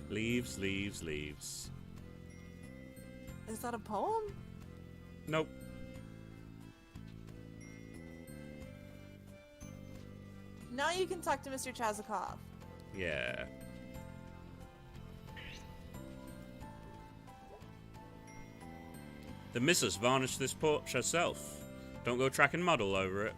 Leaves, leaves, leaves. Is that a poem? Nope. Now you can talk to Mr. Chazikov. Yeah. The missus varnished this porch herself. Don't go tracking mud all over it.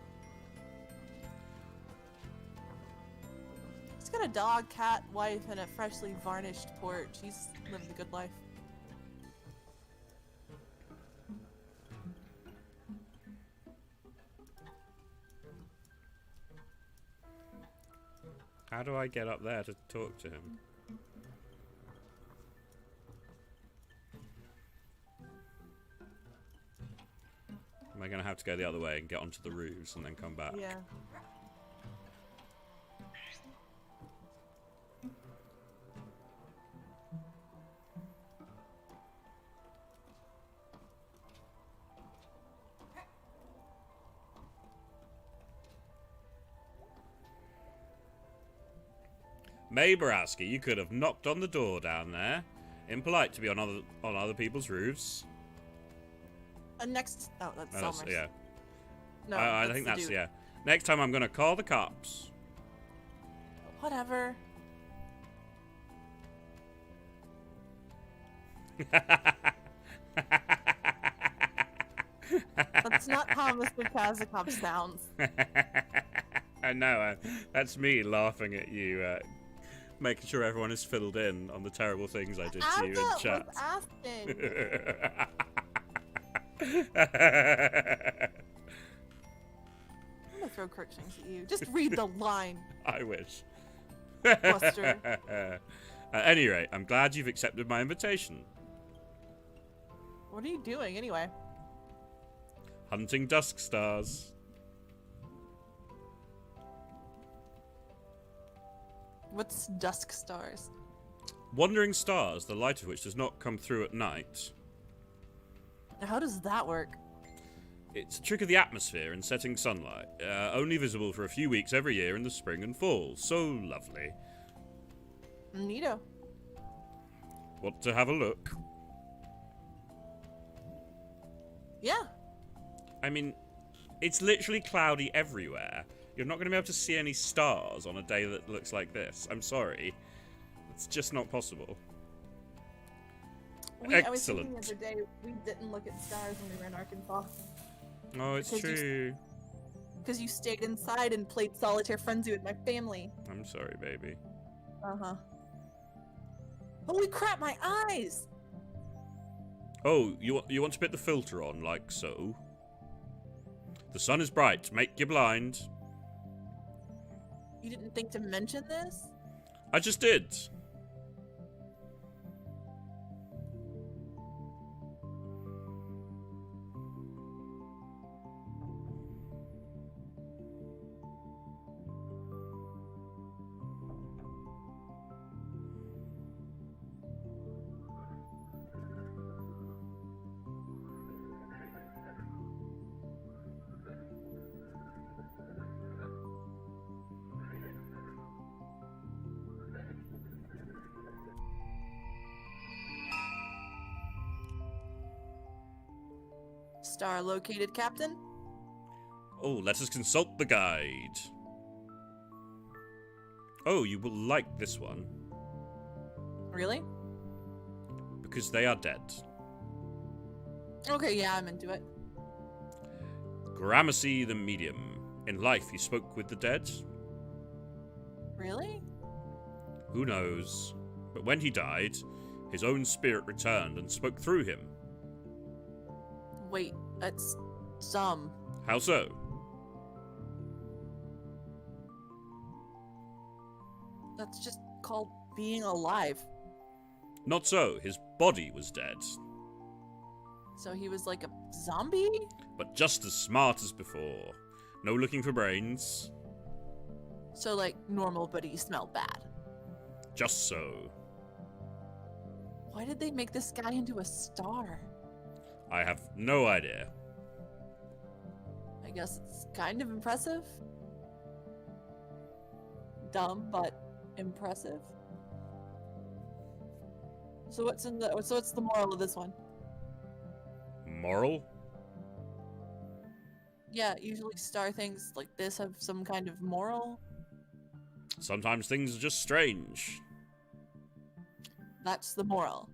He's got a dog, cat, wife, and a freshly varnished porch. He's living the good life. How do I get up there to talk to him? Am I going to have to go the other way and get onto the roofs and then come back? Yeah. May Borowski, you could have knocked on the door down there. Impolite to be on other people's roofs. Next. Oh, that's Oh, Selmer's. yeah. No, I think that's, yeah. Next time I'm going to call the cops. Whatever. That's not how Mr. Chazikov sounds. I know. That's me laughing at you, making sure everyone is filled in on the terrible things I did to you in chat. Was asking. I'm gonna throw Crookshanks at you. Just read the line. I wish. Buster. At any rate, I'm glad you've accepted my invitation. What are you doing anyway? Hunting dusk stars. What's dusk stars? Wandering stars, the light of which does not come through at night. How does that work? It's a trick of the atmosphere in setting sunlight, only visible for a few weeks every year in the spring and fall. So lovely. Neato. Want to have a look? Yeah. I mean, it's literally cloudy everywhere. You're not going to be able to see any stars on a day that looks like this. I'm sorry. It's just not possible. I was thinking of the day we didn't look at stars when we were in Arkansas. Oh, it's true. Because you stayed inside and played solitaire frenzy with my family. I'm sorry, baby. Uh-huh. Holy crap, my eyes! Oh, you want to put the filter on, like so? The sun is bright. Make you blind. You didn't think to mention this? I just did. Star located, Captain? Oh, let us consult the guide. Oh, you will like this one. Really? Because they are dead. Okay, yeah, I'm into it. Gramercy the Medium. In life, he spoke with the dead. Really? Who knows? But when he died, his own spirit returned and spoke through him. Wait, that's dumb. How so? That's just called being alive. Not so. His body was dead. So he was like a zombie? But just as smart as before. No looking for brains. So like normal, but he smelled bad. Just so. Why did they make this guy into a star? I have no idea. I guess it's kind of impressive. Dumb, but impressive. So what's the moral of this one? Moral? Yeah, usually star things like this have some kind of moral. Sometimes things are just strange. That's the moral.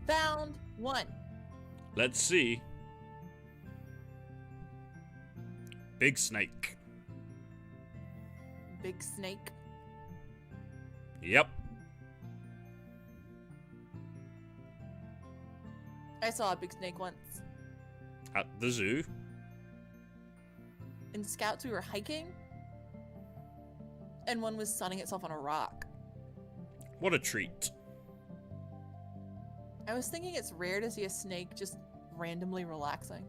Found one. Let's see. Big snake. Big snake. Yep. I saw a big snake once. At the zoo. In Scouts, we were hiking, and one was sunning itself on a rock. What a treat. I was thinking it's rare to see a snake just randomly relaxing.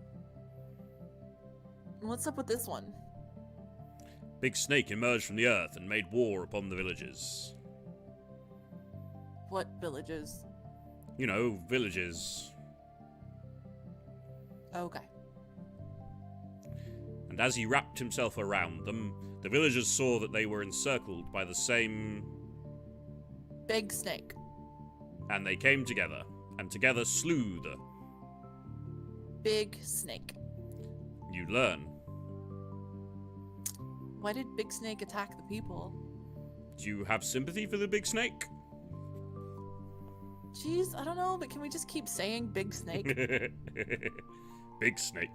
What's up with this one? Big snake emerged from the earth and made war upon the villages. What villages? You know, villages. Okay. And as he wrapped himself around them, the villagers saw that they were encircled by the same... Big snake. And they came together, and together slew the... Big snake. You learn. Why did Big Snake attack the people? Do you have sympathy for the big snake? Jeez, I don't know, but can we just keep saying Big Snake? Big snake.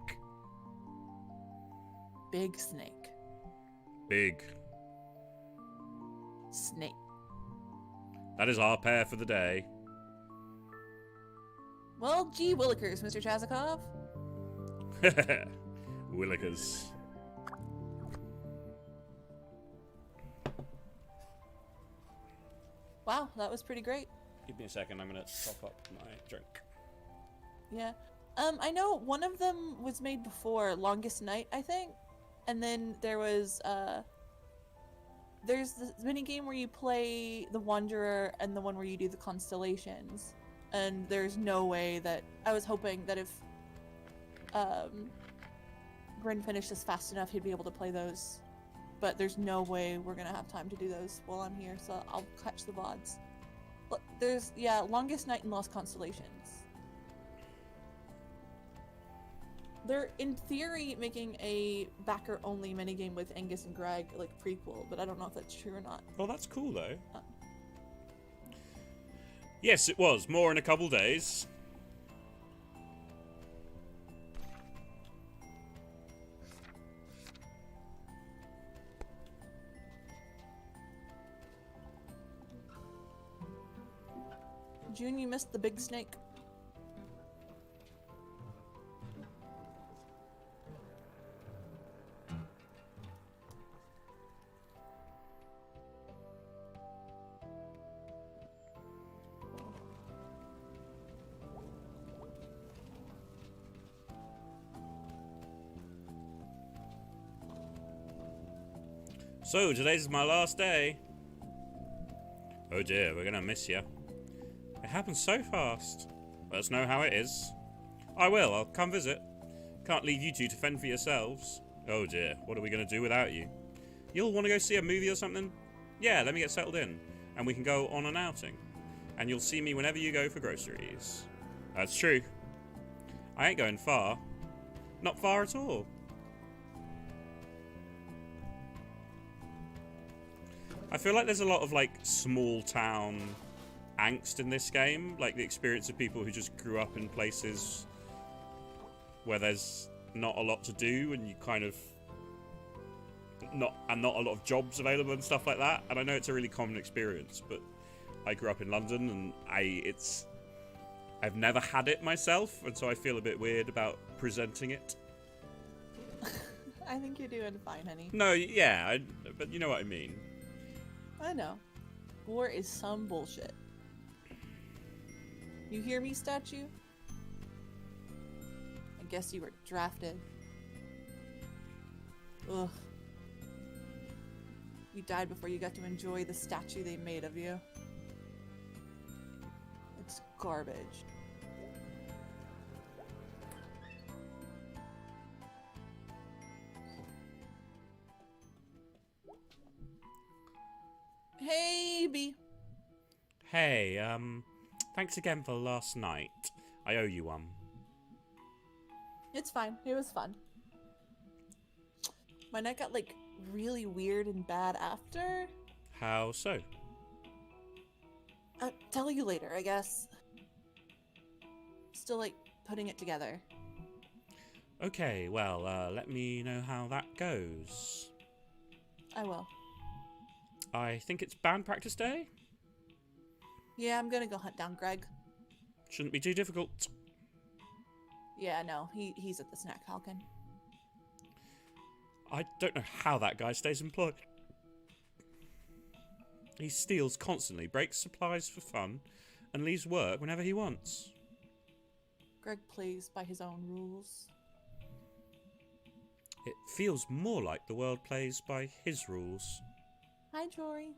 Big Snake. Big. Snake. That is our pair for the day. Well, gee willikers, Mr. Chazikov. Willikers. Wow, that was pretty great. Give me a second, I'm gonna top up my drink. Yeah. I know one of them was made before, Longest Night, I think. And then there was, there's the mini game where you play the Wanderer and the one where you do the constellations. And there's no way that, I was hoping that if, Grin finished this fast enough, he'd be able to play those. But there's no way we're gonna have time to do those while I'm here, so I'll catch the VODs. Look, there's, yeah, Longest Night and Lost Constellations. They're, in theory, making a backer-only minigame with Angus and Greg, like, prequel, but I don't know if that's true or not. Oh, that's cool, though. Yes, it was. More in a couple days. June, you missed the big snake. So, today's my last day. Oh dear, we're gonna miss you. It happened so fast. Let us know how it is. I will, I'll come visit. Can't leave you two to fend for yourselves. Oh dear, what are we gonna do without you? You'll want to go see a movie or something? Yeah, let me get settled in, and we can go on an outing. And you'll see me whenever you go for groceries. That's true. I ain't going far. Not far at all. I feel like there's a lot of, like, small town angst in this game. Like, the experience of people who just grew up in places where there's not a lot to do and you kind of... not a lot of jobs available and stuff like that. And I know it's a really common experience, but I grew up in London and I've never had it myself, and so I feel a bit weird about presenting it. I think you're doing fine, honey. No, yeah, but you know what I mean. I know. War is some bullshit. You hear me, statue? I guess you were drafted. Ugh. You died before you got to enjoy the statue they made of you. It's garbage. Hey, B. Hey, thanks again for last night. I owe you one. It's fine. It was fun. My night got, like, really weird and bad after. How so? I'll tell you later, I guess. Still, like, putting it together. Okay, well, let me know how that goes. I will. I think it's band practice day? Yeah, I'm gonna go hunt down Greg. Shouldn't be too difficult. Yeah, no, he's at the snack falcon. I don't know how that guy stays employed. He steals constantly, breaks supplies for fun, and leaves work whenever he wants. Greg plays by his own rules. It feels more like the world plays by his rules. Hi, Jory.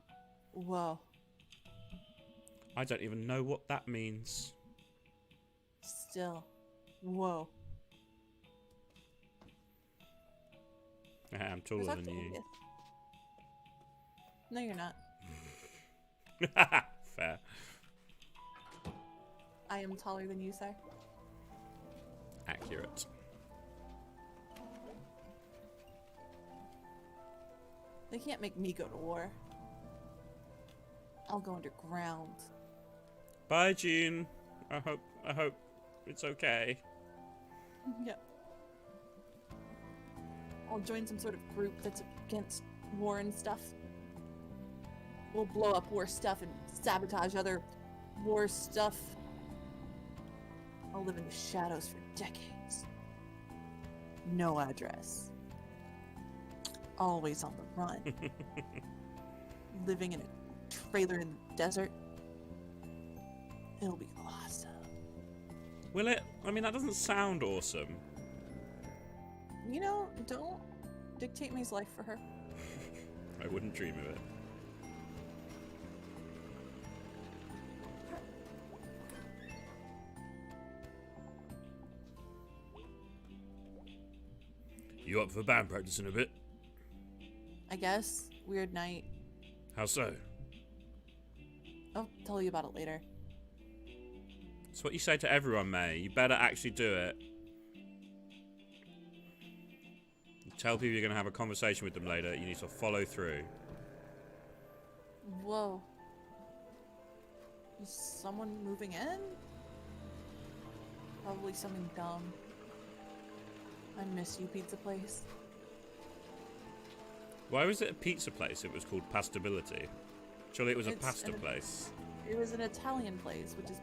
Whoa. I don't even know what that means. Still. Whoa. I'm taller than you. No, you're not. Fair. I am taller than you, sir. Accurate. They can't make me go to war. I'll go underground. Bye, Jean. I hope it's okay. Yep. I'll join some sort of group that's against war and stuff. We'll blow up war stuff and sabotage other war stuff. I'll live in the shadows for decades. No address. Always on the run. Living in a trailer in the desert. It'll be awesome. Will it? I mean, that doesn't sound awesome. You know, don't dictate me's life for her. I wouldn't dream of it. You up for band practice in a bit? I guess. Weird night. How so? I'll tell you about it later. It's what you say to everyone, May. You better actually do it. You tell people you're going to have a conversation with them later. You need to follow through. Whoa. Is someone moving in? Probably something dumb. I miss you, pizza place. Why was it a pizza place? It was called Pastability. Surely it was a pasta place. It was an Italian place, which is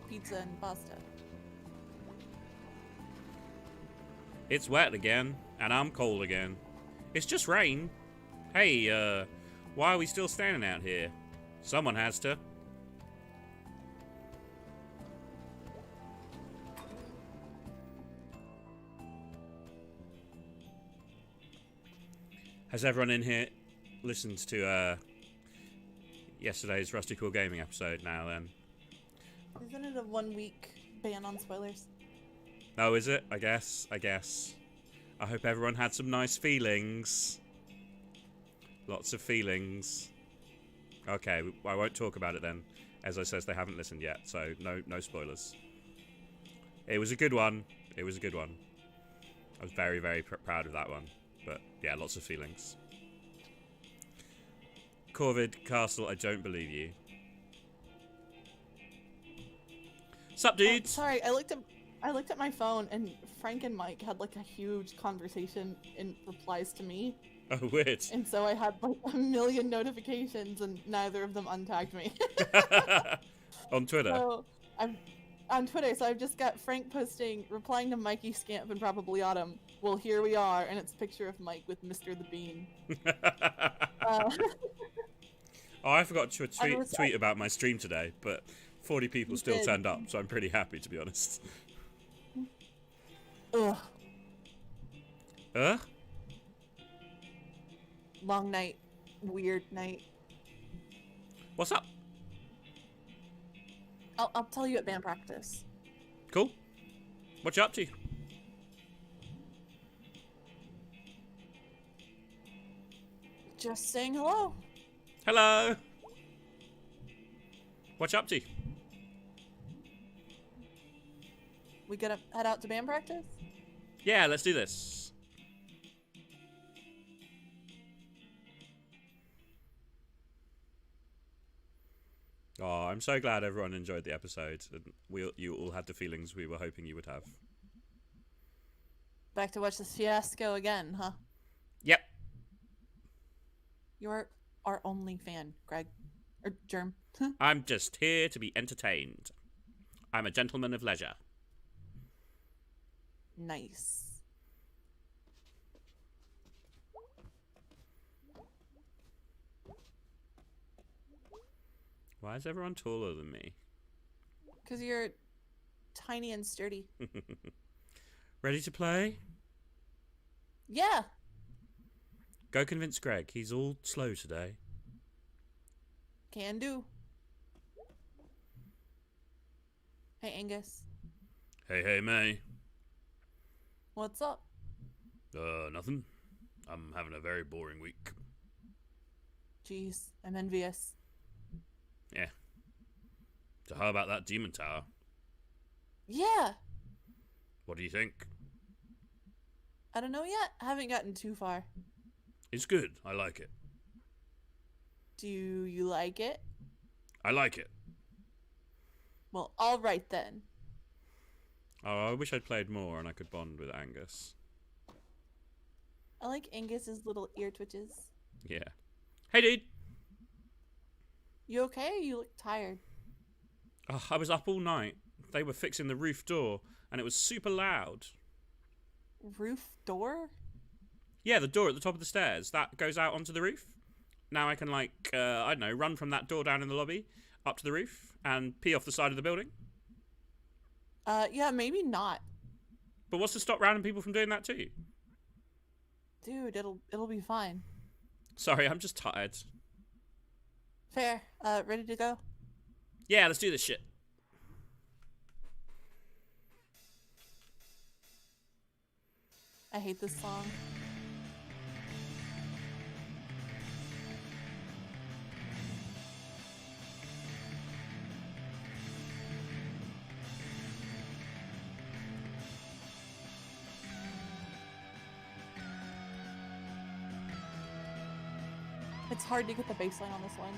pizza and pasta. It's wet again, and I'm cold again. It's just rain. Hey, why are we still standing out here? Someone has to. Has everyone in here listened to yesterday's Rusty Quill Gaming episode now then? Isn't it a 1-week ban on spoilers? Oh, is it? I guess. I hope everyone had some nice feelings. Lots of feelings. Okay, I won't talk about it then. As I says, they haven't listened yet, so no spoilers. It was a good one. I was very, very proud of that one. But yeah, lots of feelings. Corvid Castle, I don't believe you. Sup, dudes? Sorry, I looked at my phone and Frank and Mike had like a huge conversation in replies to me. Oh, weird. And so I had like a million notifications and neither of them untagged me. On Twitter? So I'm on Twitter, so I've just got Frank replying to Mikey Scamp and Probably Autumn. Well, here we are, and it's a picture of Mike with Mr. the Bean. Oh, I forgot to tweet about my stream today, but 40 people still turned up, so I'm pretty happy, to be honest. Ugh. Huh? Long night. weird night. What's up? I'll tell you at band practice. Cool. What you up to? Just saying hello. Hello. What you up to? We gonna head out to band practice? Yeah, let's do this. Oh, I'm so glad everyone enjoyed the episode, and you all had the feelings we were hoping you would have. Back to watch this fiasco again, huh? Yep. You're our only fan, Greg. Or Germ. I'm just here to be entertained. I'm a gentleman of leisure. Nice. Why is everyone taller than me? Because you're tiny and sturdy. Ready to play? Yeah. Go convince Greg. He's all slow today. Can do. Hey, Angus. Hey, May. What's up? Nothing. I'm having a very boring week. Jeez, I'm envious. Yeah. So how about that demon tower? Yeah. What do you think? I don't know yet. I haven't gotten too far. It's good. I like it. Do you like it? I like it. Well, all right then. Oh, I wish I'd played more and I could bond with Angus. I like Angus's little ear twitches. Yeah. Hey, dude. You okay? You look tired. Oh, I was up all night. They were fixing the roof door and it was super loud. Roof door? Yeah, the door at the top of the stairs. That goes out onto the roof. Now I can, I don't know, run from that door down in the lobby up to the roof and pee off the side of the building. Yeah, maybe not. But what's to stop random people from doing that too? Dude, it'll be fine. Sorry, I'm just tired. Fair. Ready to go? Yeah, let's do this shit. I hate this song. It's hard to get the bass line on this one.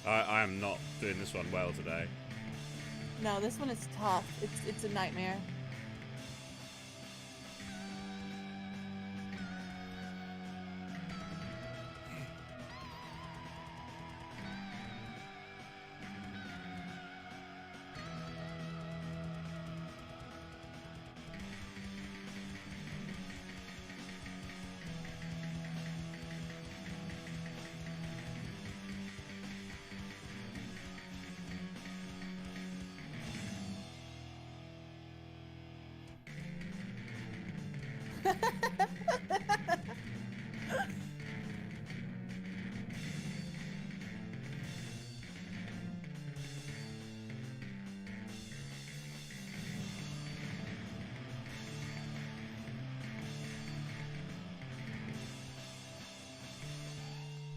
I am not doing this one well today. No, this one is tough. It's a nightmare.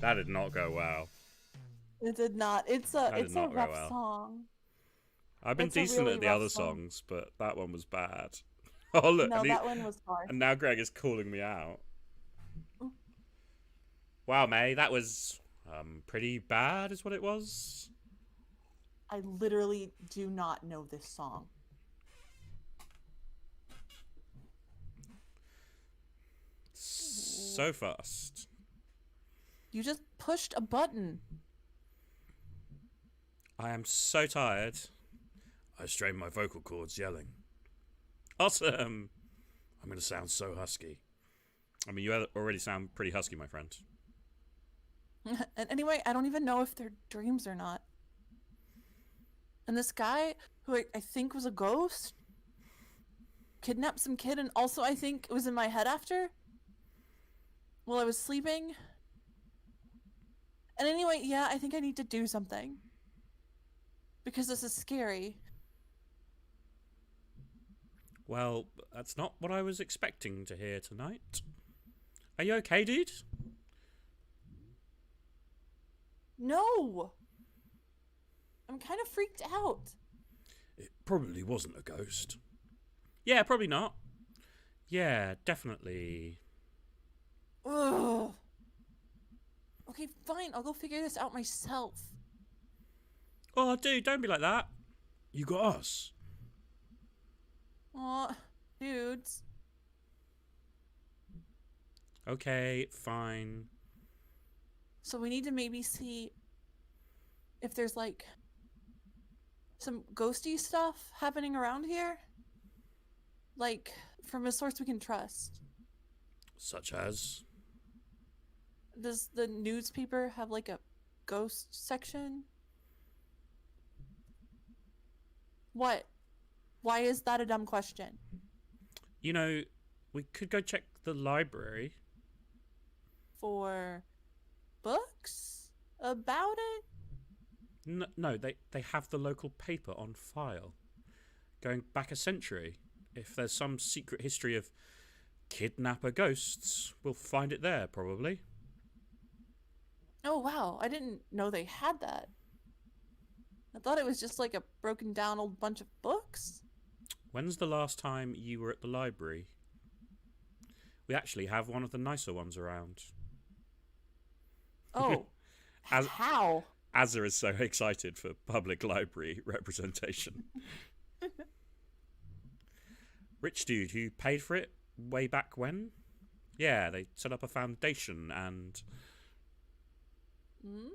That did not go well. It did not. It's a not go rough well. song. I've been It's a decent really at the rough other song. songs, but that one was bad. Oh, look. No, that one was hard. And now Greg is calling me out. Mm. Wow, May, that was pretty bad is what it was. I literally do not know this song. So fast. You just pushed a button. I am so tired. I strained my vocal cords yelling. Awesome. I'm going to sound so husky. I mean, you already sound pretty husky, my friend. And anyway, I don't even know if they're dreams or not. And this guy, who I think was a ghost, kidnapped some kid, and also I think it was in my head after while I was sleeping. And anyway, yeah, I think I need to do something. Because this is scary. Well, that's not what I was expecting to hear tonight. Are you okay, dude? No! I'm kind of freaked out. It probably wasn't a ghost. Yeah, probably not. Yeah, definitely. Ugh. Okay, fine. I'll go figure this out myself. Oh, dude, don't be like that. You got us. Aw, dudes. Okay, fine. So we need to maybe see if there's like some ghosty stuff happening around here. Like from a source we can trust. Such as? Does the newspaper have like a ghost section? What? Why is that a dumb question? You know, we could go check the library. For books about it? No, they have the local paper on file. Going back a century. If there's some secret history of kidnapper ghosts, we'll find it there, probably. Oh wow, I didn't know they had that. I thought it was just like a broken down old bunch of books. When's the last time you were at the library? We actually have one of the nicer ones around. Oh, As how? Azza is so excited for public library representation. Rich dude who paid for it way back when? Yeah, they set up a foundation and... Hmm?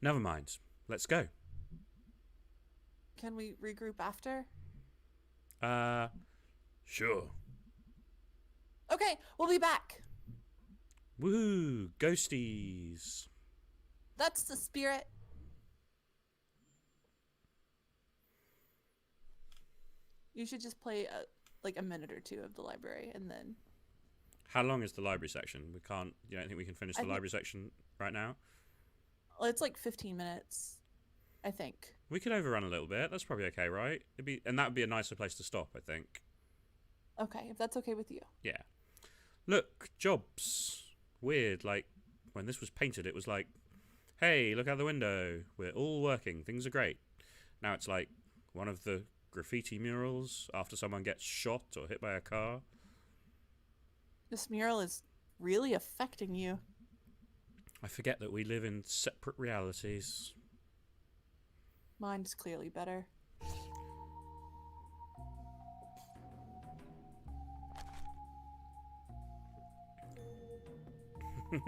Never mind. Let's go. Can we regroup after? Sure. Okay, we'll be back. Woohoo! Ghosties! That's the spirit. You should just play like a minute or two of the library and then... How long is the library section? We can't... You don't think we can finish the library section right now? Well, it's like 15 minutes, I think. We could overrun a little bit. That's probably okay, right? And that would be a nicer place to stop, I think. Okay, if that's okay with you. Yeah. Look, jobs. Weird, like, when this was painted, it was like, hey, look out the window. We're all working. Things are great. Now it's like one of the graffiti murals after someone gets shot or hit by a car. This mural is really affecting you. I forget that we live in separate realities. Mine's clearly better. You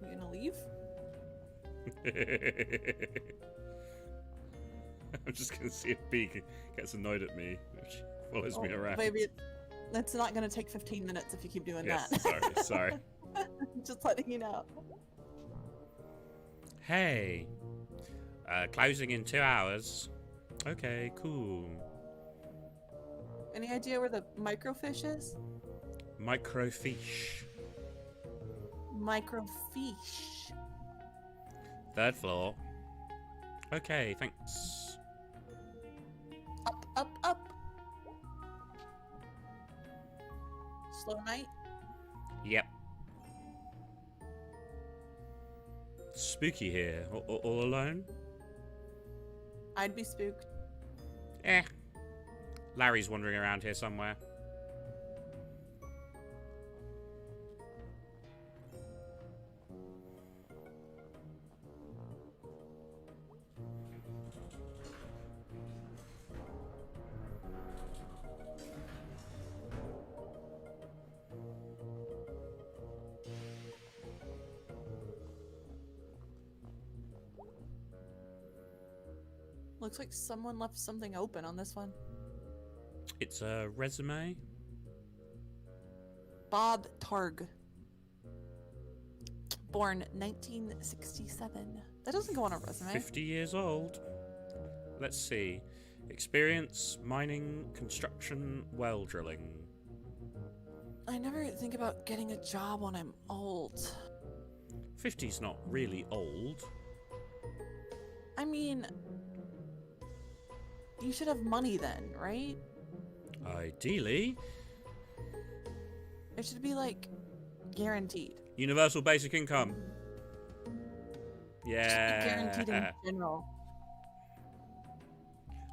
gonna leave? I'm just gonna see if B gets annoyed at me. She follows me around. Maybe it's not gonna take 15 minutes if you keep doing yes, that. sorry. Just letting you know. Hey. Closing in 2 hours. Okay, cool. Any idea where the microfiche is? Microfiche. Microfiche. 3rd floor. Okay, thanks. Up, up, up. Slow night. Yep. Spooky here. All alone? I'd be spooked. Larry's wandering around here somewhere. Looks like someone left something open on this one. It's a resume. Bob Targ. Born 1967. That doesn't go on a resume. 50 years old. Let's see. Experience, mining, construction, well drilling. I never think about getting a job when I'm old. 50's not really old. I mean, you should have money then, right? Ideally. It should be like guaranteed. Universal basic income. Guaranteed in Yeah. general.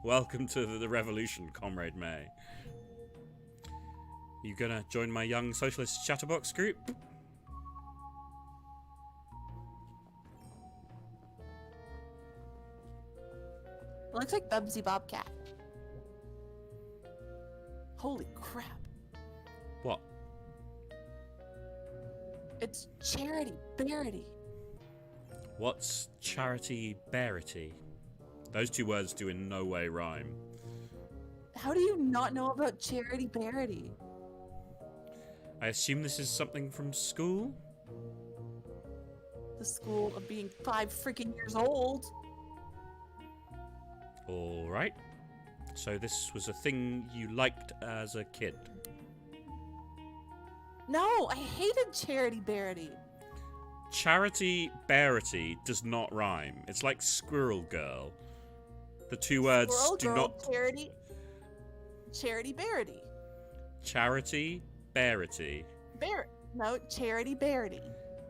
Welcome to the revolution, Comrade May. You gonna join my young socialist chatterbox group? It looks like Bubsy Bobcat. Holy crap. What? It's Charity Bearity. What's charity bearity? Those two words do in no way rhyme. How do you not know about Charity Bearity? I assume this is something from school? The school of being 5 freaking years old. Alright. So this was a thing you liked as a kid. No, I hated Charity Bearity. Charity bearity does not rhyme. It's like Squirrel Girl. The two words Squirrel do Girl, not... Charity Bearity. Charity bearity. No, Charity Bearity.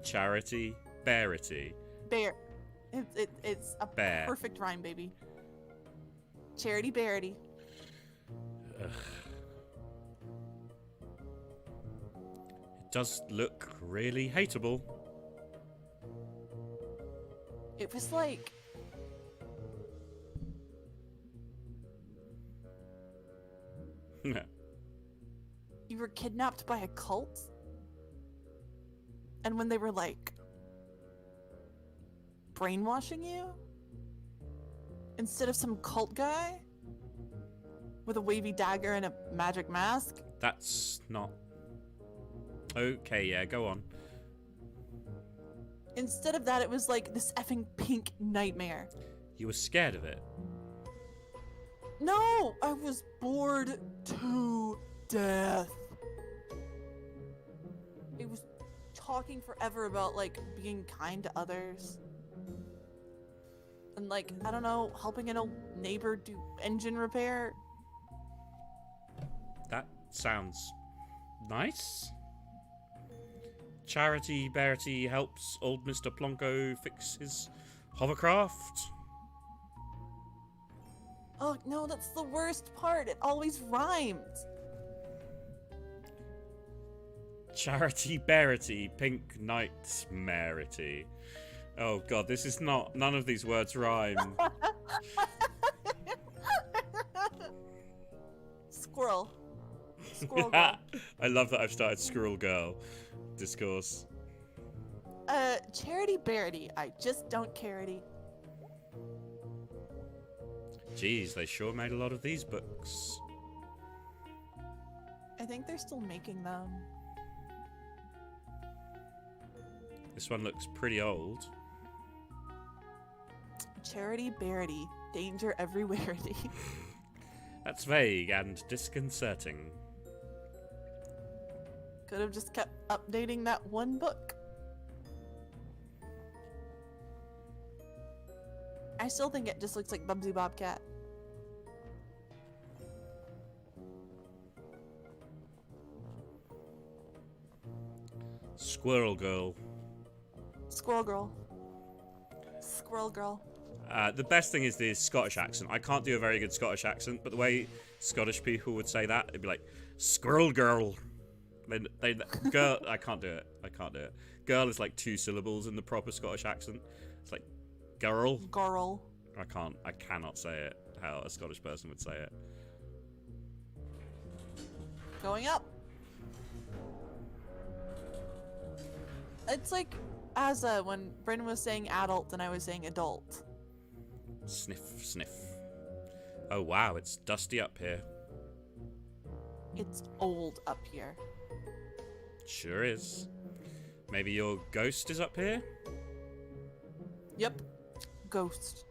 Charity bearity. Bear. It's a Bear. perfect rhyme, baby. Charity Bearity. Ugh. It does look really hateable. It was like... you were kidnapped by a cult? And when they were like... brainwashing you? Instead of some cult guy? With a wavy dagger and a magic mask? That's not... Okay, yeah, go on. Instead of that, it was like this effing pink nightmare. You were scared of it. No! I was bored to death. It was talking forever about, like, being kind to others. And, like, I don't know, helping an old neighbor do engine repair. That sounds nice. Charity Bearity helps old Mr. Plonko fix his hovercraft. Oh, no, that's the worst part. It always rhymed. Charity Bearity, Pink Nightmarity. Oh god, this is not... None of these words rhyme. Squirrel. Squirrel girl. I love that I've started Squirrel Girl discourse. Charity Bearity. I just don't carity. Jeez, they sure made a lot of these books. I think they're still making them. This one looks pretty old. Charity Bearity. Danger everywhere-ty. That's vague and disconcerting. Could have just kept updating that one book. I still think it just looks like Bubsy Bobcat. Squirrel Girl. Squirrel Girl. Squirrel Girl. The best thing is the Scottish accent. I can't do a very good Scottish accent, but the way Scottish people would say that, it'd be like, Squirrel Girl. Girl, I can't do it. I can't do it. Girl is like 2 syllables in the proper Scottish accent. It's like, girl. Girl. I cannot say it how a Scottish person would say it. Going up. It's like when Bryn was saying adult and I was saying adult. Sniff, sniff. Oh wow, it's dusty up here. It's old up here. Sure is. Maybe your ghost is up here? Yep. Ghost.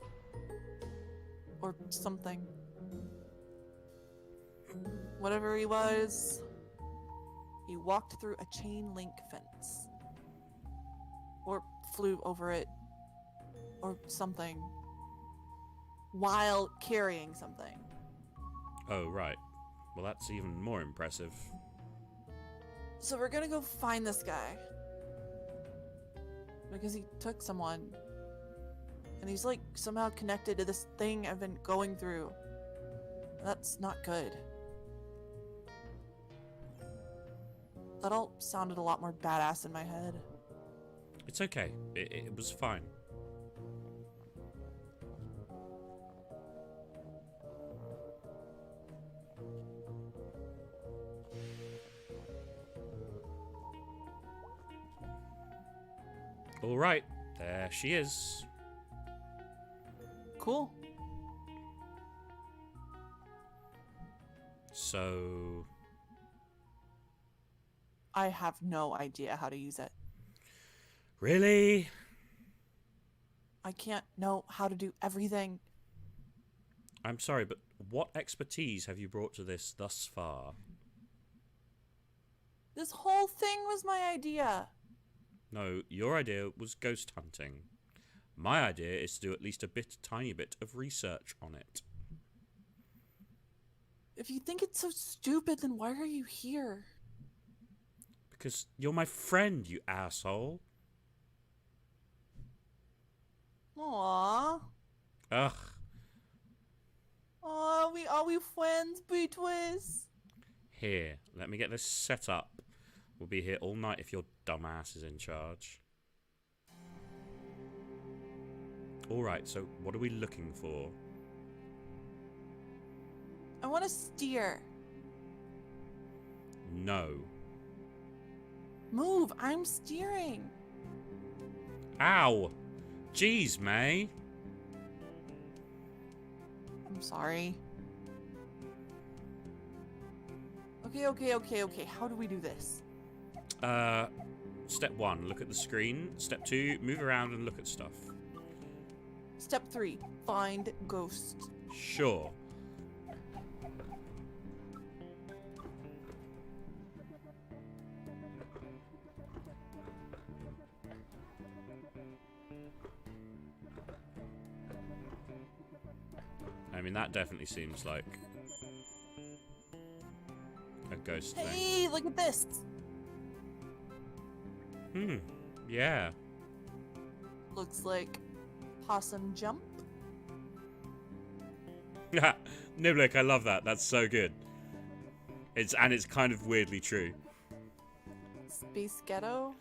Or something. Whatever he was, he walked through a chain link fence. Or flew over it. Or something. While carrying something. Oh, right. Well, that's even more impressive. So we're gonna go find this guy. Because he took someone. And he's like somehow connected to this thing I've been going through. That's not good. That all sounded a lot more badass in my head. It's okay. It was fine. All right, there she is. Cool. So, I have no idea how to use it. really? I can't know how to do everything. I'm sorry, but what expertise have you brought to this thus far? This whole thing was my idea. No, your idea was ghost hunting. My idea is to do at least a tiny bit of research on it. If you think it's so stupid, then why are you here? Because you're my friend, you asshole. Aww. Ugh. Aw, are we friends, Beatrice? Here, let me get this set up. We'll be here all night if your dumbass is in charge. Alright, so what are we looking for? I want to steer. No. Move, I'm steering. Ow! Jeez, May. I'm sorry. Okay. How do we do this? Step 1, look at the screen. Step 2, move around and look at stuff. Step 3, find ghost. Sure. I mean, that definitely seems like a ghost thing. Hey, look at this. Yeah. Looks like possum jump. Niblik, I love that. That's so good. It's kind of weirdly true. Space ghetto.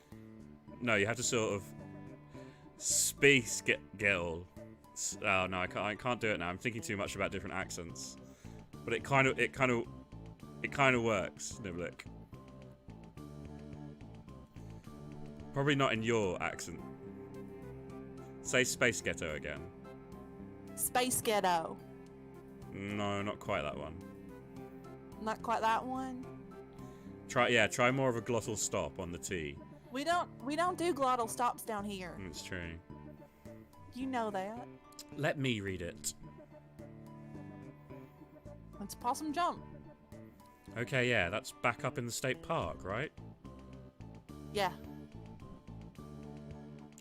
No, you have to sort of space ghetto. Oh no, I can't do it now. I'm thinking too much about different accents. But it kind of works, Niblik. Probably not in your accent. Say space ghetto again. Space ghetto. No, not quite that one. Not quite that one. Try more of a glottal stop on the T. We don't do glottal stops down here. It's true. You know that. Let me read it. It's possum jump. Okay, yeah, that's back up in the state park, right? Yeah.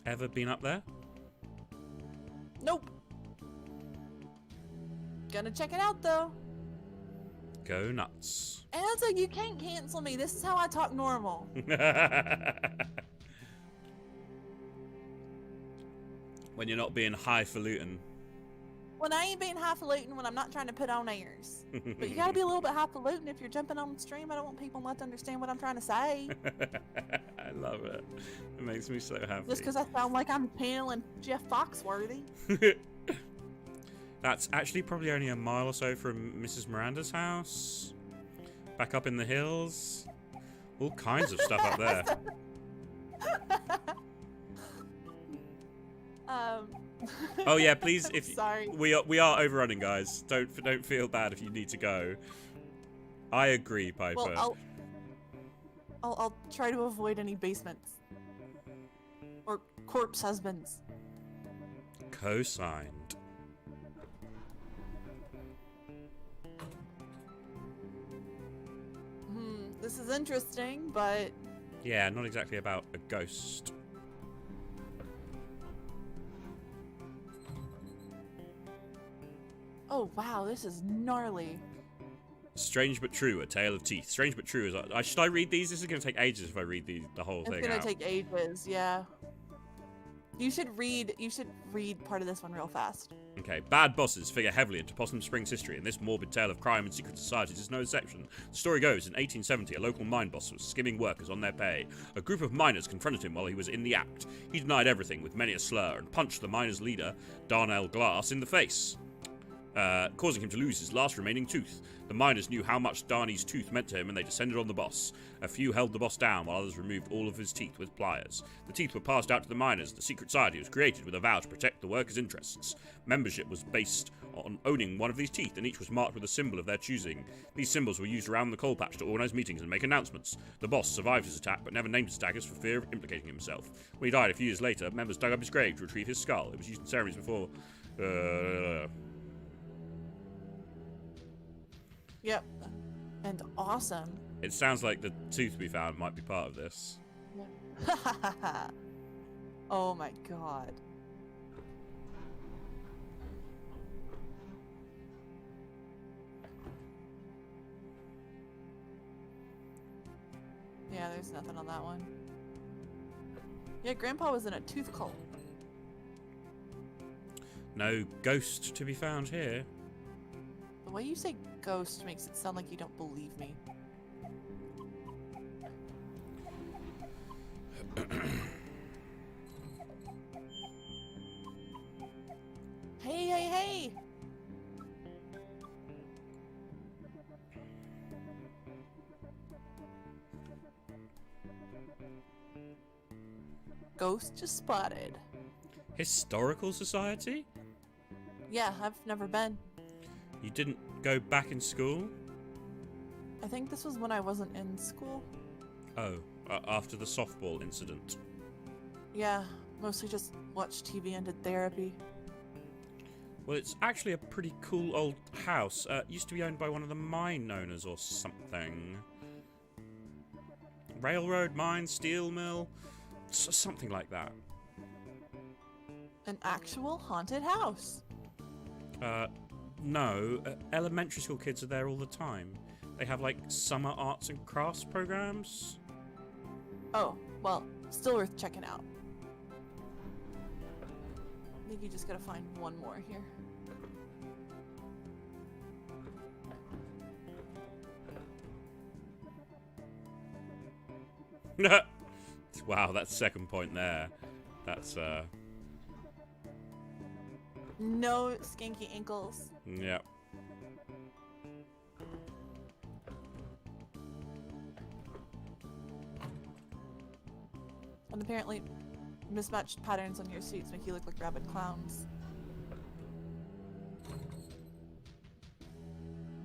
Ever been up there? Nope. Gonna check it out though. Go nuts. And it's like, you can't cancel me. This is how I talk normal. When you're not being highfalutin. When I ain't being highfalutin when I'm not trying to put on airs. But you gotta be a little bit highfalutin if you're jumping on the stream. I don't want people not to understand what I'm trying to say. I love it. It makes me so happy. Just because I sound like I'm channeling Jeff Foxworthy. That's actually probably only a mile or so from Mrs. Miranda's house. Back up in the hills. All kinds of stuff up there. Oh yeah, please. If sorry. we are overrunning, guys. Don't feel bad if you need to go. I agree, Piper. Well, I'll try to avoid any basements. Or corpse husbands. Co-signed. This is interesting, but... Yeah, not exactly about a ghost. Oh, wow, this is gnarly. Strange but true, a tale of teeth. Strange but true is... should I read these? This is going to take ages if I read the whole thing It's gonna out. take ages, yeah. You should read part of this one real fast. Okay, bad bosses figure heavily into Possum Springs history, and this morbid tale of crime and secret societies is no exception. The story goes, in 1870, a local mine boss was skimming workers on their pay. A group of miners confronted him while he was in the act. He denied everything with many a slur and punched the miners' leader, Darnell Glass, in the face, causing him to lose his last remaining tooth. The miners knew how much Darney's tooth meant to him, and they descended on the boss. A few held the boss down, while others removed all of his teeth with pliers. The teeth were passed out to the miners. The secret society was created with a vow to protect the workers' interests. Membership was based on owning one of these teeth, and each was marked with a symbol of their choosing. These symbols were used around the coal patch to organise meetings and make announcements. The boss survived his attack, but never named his attackers for fear of implicating himself. When he died a few years later, members dug up his grave to retrieve his skull. It was used in ceremonies before... Yep. And awesome. It sounds like the tooth we found might be part of this. Oh my god. Yeah, there's nothing on that one. Yeah, Grandpa was in a tooth cult. No ghost to be found here. The way you say ghost makes it sound like you don't believe me. Hey, hey, hey! Ghost just spotted. Historical Society? Yeah, I've never been. You didn't go back in school? I think this was when I wasn't in school. Oh, after the softball incident. Yeah, mostly just watched TV and did therapy. Well, it's actually a pretty cool old house. Used to be owned by one of the mine owners or something. Railroad, mine, steel mill, something like that. An actual haunted house. No. Elementary school kids are there all the time. They have, like, summer arts and crafts programs. Oh, well, still worth checking out. I think you just gotta find one more here. Wow, that second point there. That's, No skanky ankles. yeah. And apparently, mismatched patterns on your suits make you look like rabid clowns.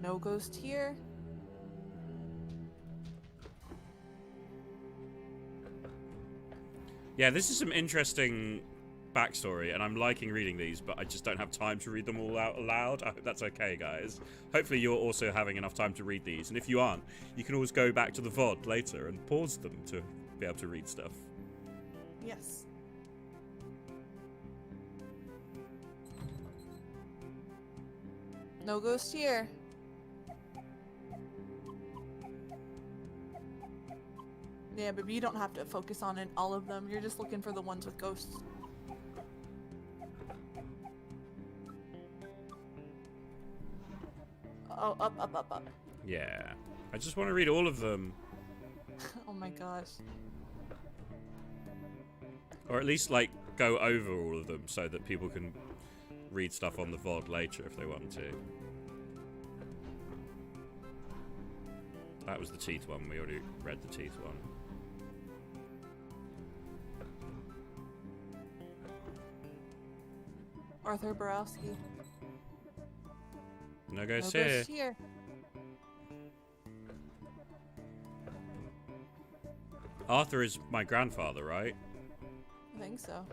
No ghost here. Yeah, this is some interesting backstory, and I'm liking reading these, but I just don't have time to read them all out aloud. I hope that's okay, guys. Hopefully you're also having enough time to read these, and if you aren't, you can always go back to the VOD later and pause them to be able to read stuff. Yes. No ghost here. Yeah, but you don't have to focus on all of them. You're just looking for the ones with ghosts. Oh, up. Yeah. I just want to read all of them. Oh my gosh. Or at least, like, go over all of them so that people can read stuff on the VOD later if they want to. That was the teeth one. We already read the teeth one. Arthur Borowski. No ghost No here. ghost here. Arthur is my grandfather, right? I think so.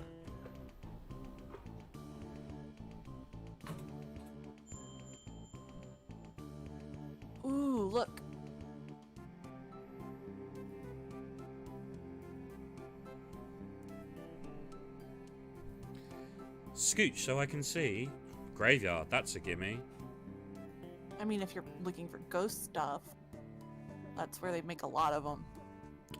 Ooh, look. Scooch so I can see. Graveyard, that's a gimme. I mean, if you're looking for ghost stuff, that's where they make a lot of them.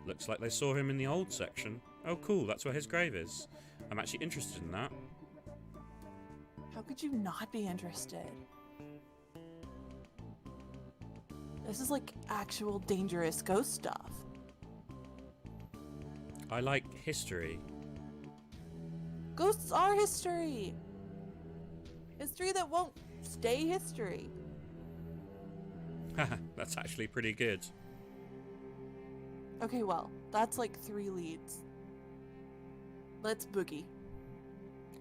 Looks like they saw him in the old section. Oh cool, that's where his grave is. I'm actually interested in that. How could you not be interested? This is like actual dangerous ghost stuff. I like history. Ghosts are history. History that won't stay history. Haha, that's actually pretty good. Okay, well, that's like 3 leads. Let's boogie.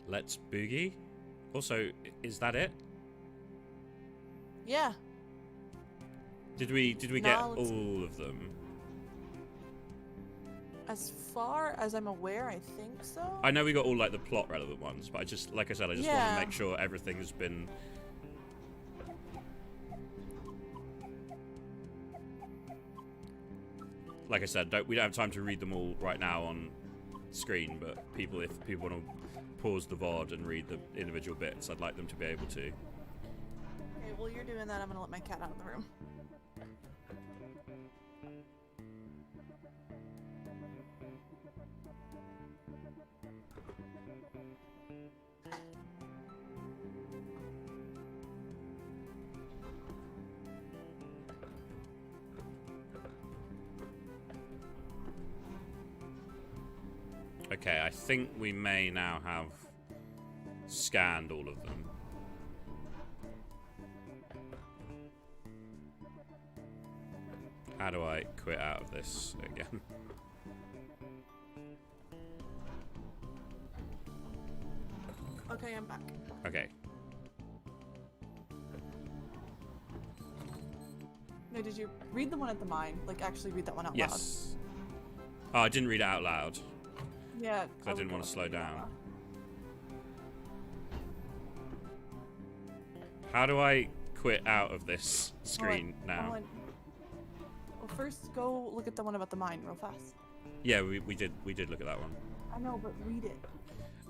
Let's boogie. Also, is that it? Yeah. Did we get Now let's- all of them? As far as I'm aware, I think so. I know we got all like the plot relevant ones, but I just, like I said, I just want Yeah. to make sure everything has been. Like I said, we don't have time to read them all right now on screen, but if people want to pause the VOD and read the individual bits, I'd like them to be able to. Okay, while you're doing that, I'm gonna let my cat out of the room. Okay, I think we may now have scanned all of them. How do I quit out of this again? Okay, I'm back. Okay. No, did you read the one at the mine? Like, actually read that one out loud? Yes. Oh, I didn't read it out loud. Yeah. Because I didn't want to slow down. How do I quit out of this screen now? Well, first go look at the one about the mine real fast. Yeah, we did look at that one. I know, but read it.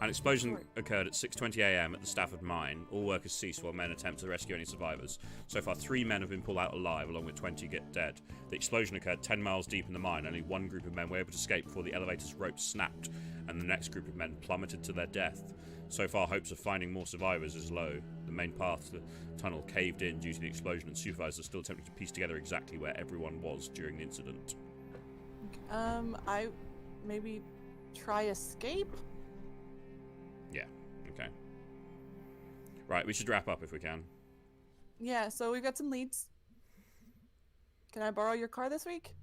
An explosion occurred at 6:20 a.m. at the Stafford mine. All workers ceased while men attempt to rescue any survivors. So far, 3 men have been pulled out alive, along with 20 get dead. The explosion occurred 10 miles deep in the mine. Only one group of men were able to escape before the elevator's rope snapped, and the next group of men plummeted to their death. So far, hopes of finding more survivors is low. The main path to the tunnel caved in due to the explosion, and supervisors are still attempting to piece together exactly where everyone was during the incident. I maybe try escape? Yeah, okay. Right, we should wrap up if we can. Yeah, so we've got some leads. Can I borrow your car this week?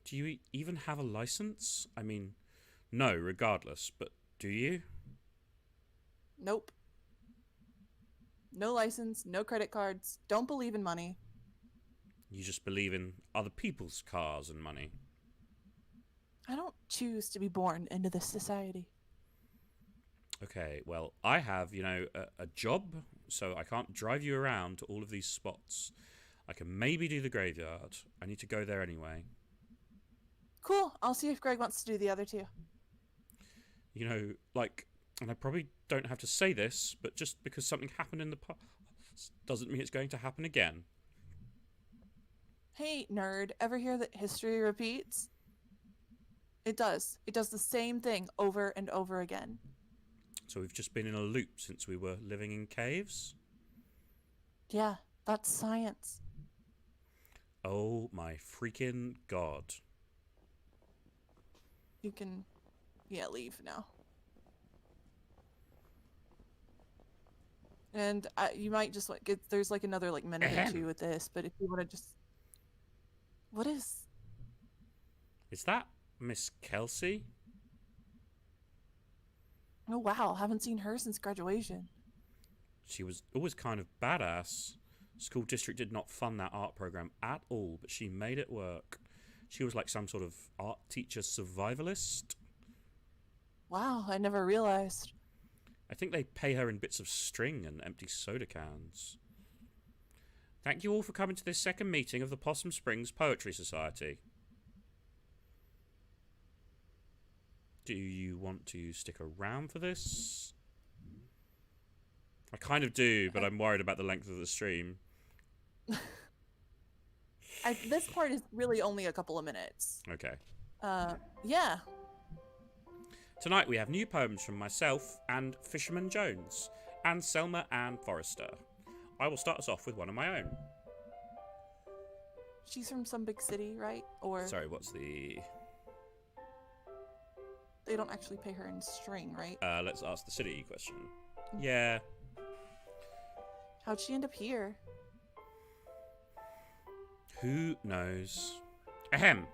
Do you even have a license? I mean, no, regardless, but do you? Nope. No license, no credit cards, don't believe in money. You just believe in other people's cars and money. I don't choose to be born into this society. Okay, well, I have, a job, so I can't drive you around to all of these spots. I can maybe do the graveyard. I need to go there anyway. Cool, I'll see if Greg wants to do the other two. And I probably don't have to say this, but just because something happened in the past doesn't mean it's going to happen again. Hey, nerd, ever hear that history repeats? It does. It does the same thing over and over again. So we've just been in a loop since we were living in caves? Yeah, that's science. Oh my freaking god. You can, leave now. And you might just there's another minute or two with this, but if you want to just, what is? Is that Miss Kelsey? Oh wow, haven't seen her since graduation. She was always kind of badass. School district did not fund that art program at all, but she made it work. She was like some sort of art teacher survivalist. Wow, I never realized. I think they pay her in bits of string and empty soda cans. Thank you all for coming to this second meeting of the Possum Springs Poetry Society. Do you want to stick around for this? I kind of do, but I'm worried about the length of the stream. This part is really only a couple of minutes. Okay. Yeah. Tonight we have new poems from myself and Fisherman Jones and Selma Ann Forrester. I will start us off with one of my own. She's from some big city, right? Or Sorry, what's the... they don't actually pay her in string, right? Let's ask the city question. Yeah. How'd she end up here? Who knows? Ahem.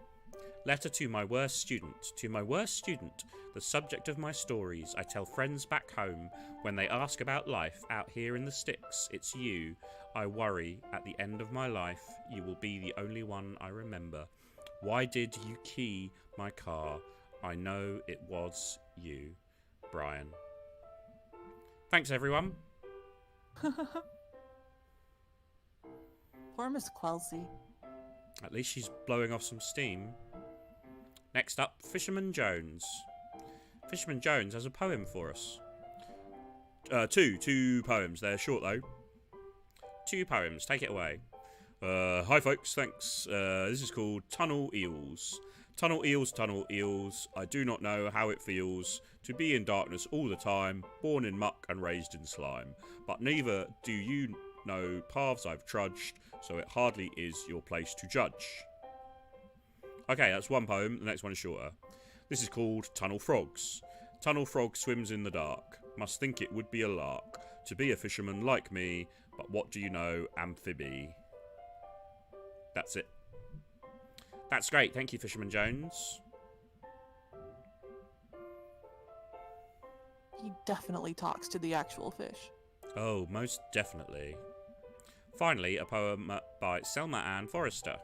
Letter to my worst student. To my worst student, the subject of my stories. I tell friends back home when they ask about life out here in the sticks. It's you. I worry at the end of my life. You will be the only one I remember. Why did you key my car? I know it was you. Brian. Thanks, everyone. Poor Miss Quelsey. At least she's blowing off some steam. Next up, Fisherman Jones. Fisherman Jones has a poem for us. Two poems. They're short though. 2 poems. Take it away. Hi folks, thanks. This is called Tunnel Eels. Tunnel eels, tunnel eels. I do not know how it feels to be in darkness all the time, born in muck and raised in slime. But neither do you know paths I've trudged, so it hardly is your place to judge. Okay, that's one poem. The next one is shorter. This is called Tunnel Frogs. Tunnel frog swims in the dark. Must think it would be a lark to be a fisherman like me. But what do you know, amphibi? That's it. That's great. Thank you, Fisherman Jones. He definitely talks to the actual fish. Oh, most definitely. Finally, a poem by Selma Ann Forrester.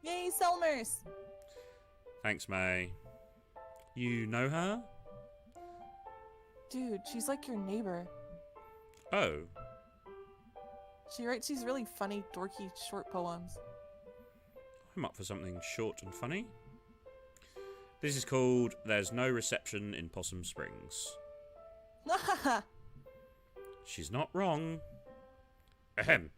Yay, Selmers! Thanks, May. You know her? Dude, she's like your neighbor. Oh. She writes these really funny, dorky, short poems. I'm up for something short and funny. This is called There's No Reception in Possum Springs. She's not wrong. Ahem.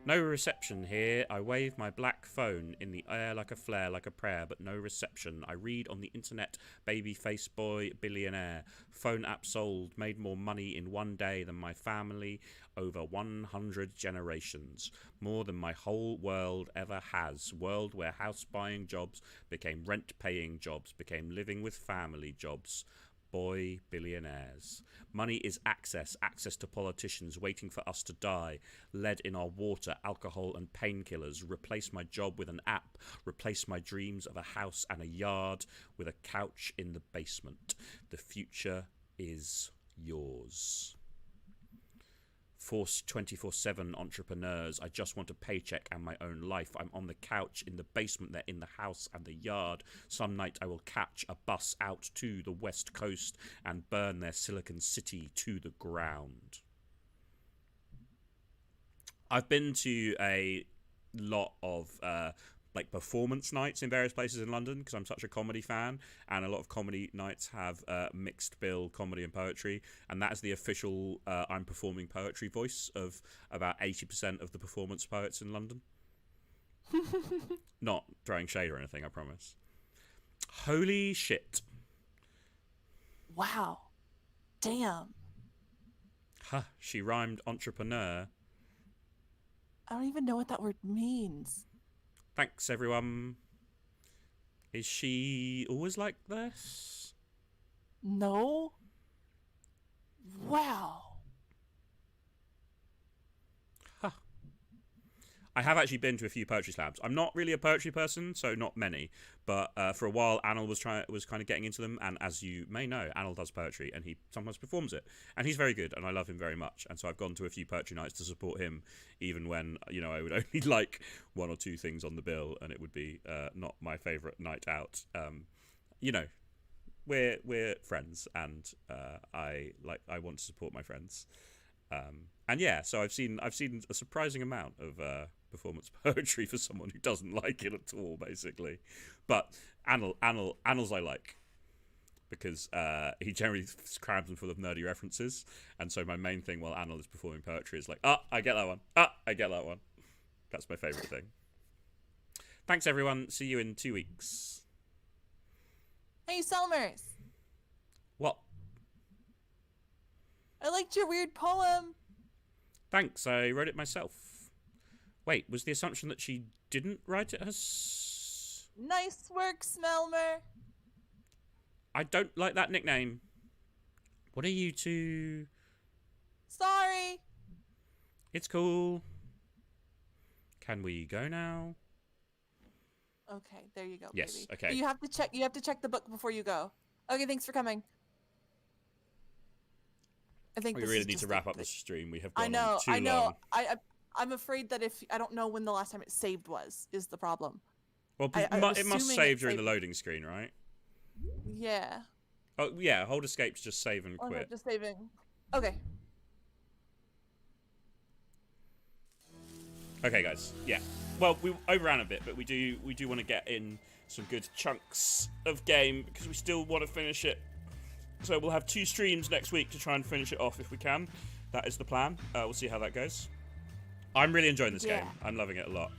No reception here. I wave my black phone in the air like a flare, like a prayer, but no reception. I read on the internet, baby face boy, billionaire. Phone app sold, made more money in one day than my family over 100 generations. More than my whole world ever has. World where house buying jobs became rent paying jobs, became living with family jobs. Boy billionaires. Money is access to politicians waiting for us to die. Lead in our water, alcohol and painkillers. Replace my job with an app. Replace my dreams of a house and a yard with a couch in the basement. The future is yours. Force 24/7 entrepreneurs. I just want a paycheck and my own life. I'm on the couch, in the basement, they're in the house and the yard. Some night I will catch a bus out to the west coast and burn their Silicon City to the ground. I've been to a lot of like performance nights in various places in London because I'm such a comedy fan, and a lot of comedy nights have mixed bill comedy and poetry, and that is the official I'm performing poetry voice of about 80% of the performance poets in London. Not throwing shade or anything, I promise. Holy shit. Wow. Damn. Huh, she rhymed entrepreneur. I don't even know what that word means. Thanks, everyone. Is she always like this? No. Wow. Huh. I have actually been to a few poetry slams. I'm not really a poetry person, so not many. But for a while, Anil was kind of getting into them. And as you may know, Anil does poetry, and he sometimes performs it. And he's very good, and I love him very much. And so I've gone to a few poetry nights to support him, even when I would only like one or two things on the bill, and it would be not my favourite night out. We're friends, and I want to support my friends. And yeah, so I've seen a surprising amount of performance poetry for someone who doesn't like it at all, basically. But Anil's I like, because he generally crams them full of nerdy references, and so my main thing while Anil is performing poetry is like, I get that one. I get that one. That's my favourite thing. Thanks, everyone. See you in 2 weeks. Hey, Selmers. What? I liked your weird poem. Thanks, I wrote it myself. Wait, was the assumption that she didn't write it herself? Nice work, Smelmer. I don't like that nickname. What are you two? Sorry. It's cool. Can we go now? Okay, there you go. Yes, baby. okay. You have to check the book before you go. Okay, thanks for coming. I think We this really is need just to wrap up this stream. We have I gone know, on too I know. long. I'm afraid that if I don't know when the last time it saved is the problem. Well, I'm it must assuming save it during the saved- loading screen, right? Yeah. Oh yeah, hold escape to just save and Oh, no, quit. just saving. Okay. Okay, guys. Yeah. Well, we overran a bit, but we do want to get in some good chunks of game because we still want to finish it. So we'll have 2 streams next week to try and finish it off if we can. That is the plan. We'll see how that goes. I'm really enjoying this game. I'm loving it a lot.